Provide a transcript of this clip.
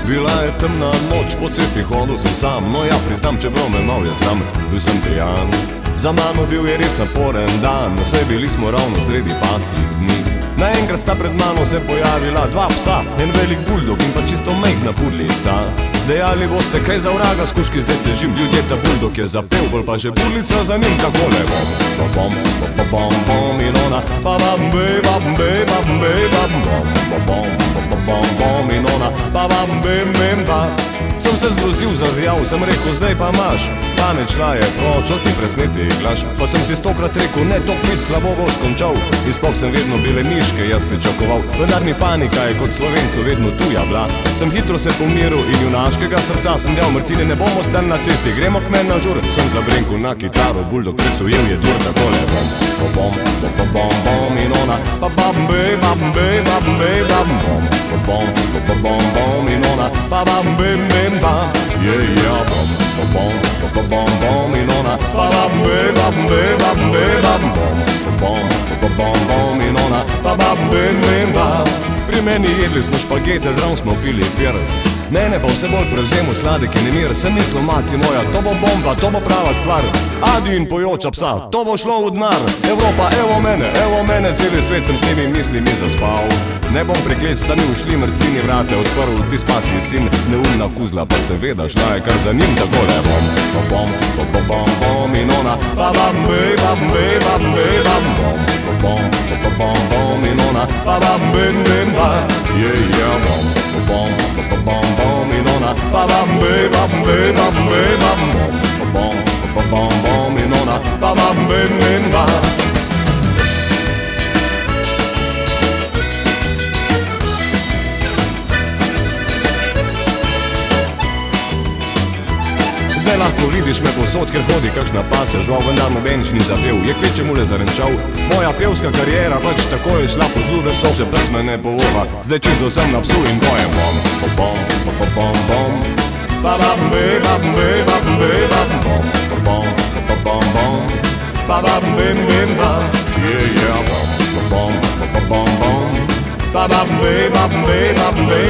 Bila je temna noč, po cesti hodil sem sam. No ja, priznam, čeprav me mal jaz znam, bil sem pijan. Za mano bil je res naporen dan, vse bili smo ravno sredi pasjih dni. Naenkrat sta pred mano se pojavila dva psa, en velik buldog in pa čisto mejhna pudlica. Dejali boste, kaj za vraga s kužki zdaj težim, ljudje, ta buldog je zapel, bolj pa že pudlica za njim takole. Bom, bom, bom, bom in ona, pa bam, be, bam, be, bam, be, bam, bom, bom, bom, bom, bom in ona, pa bam, bem, bem, ba. Sem se zgrozil, zazijal, sem rekel, zdaj pa imaš. Pamet šla je proč, od ti presneti glaš. Pa sem si 100krat rekel, ne, to pit, slabo boš končal. In sploh sem vedno bile miške jaz pričakoval. Vendar mi panika je kot Slovencu vedno tuja bila. Sem hitro se pomiril in junaškega srca sem dejal, mrcine, ne bomo stali na cesti, gremo k meni na žur. Sem zabrenkal na kitaro, buldog predsojil je dur takole. Bom, bom, bom, bom, bom in ona, pa bam, be, bam, be, bam, be, bam, bom, bom, bom, bom, bom in ona, pa bam, bem, bem, ba. Yeah, bom, bom, bom, bom, bom in ona, pa bam, be, bam, be, bam, be, bam, bom, bom, bom, bom in ona, pa bam, bem, bem, ba. Pri meni jedli smo špagete, zraven smo pili pir. Mene pa vse bolj prevzemu sladek in nemir. Sem mislil, mati moja, to bo bomba, to bo prava stvar. Adi in pojoča psa, to bo šlo v denar. Evropa, evo mene, celi svet sem s temi mislimi zaspal. Ne bom preklet, sta mi ušli mrcini, vrate odprl, ti spasi sin. Neumna kuzla, pa seveda šla je kar za njim takole. Bom, bom, bom, bom, bom in ona, pa bam, be, bam, be, bam, be, bam, bom, bom, bom, bom in ona, pa bam, bem, bem, ba. Yeah, bom, bom, bom, bom in ona, pa bam, be, bam, be, bam, be, bam, bom, bom, bom in ona, pa bam, bem, bem, ba. Zdaj lahko vidiš me povsod, ker hodi kakšna pasa, žal, vendar nobenč ni zapel, je kvečemu le zarenčal. Moja pevska kariera pač tako je šla po zlu, so še pes me ne povova. Zdaj čisto sem na psu in pojem bom, bom, bom, bom, bom, pa bam, be, bam, be, bam, be, bam, bom, bom, bom, bom, pa bam, bem, bem, ba. Yeah, bom, bom, bom, bom, pa bam, be, bam, be, bam, be,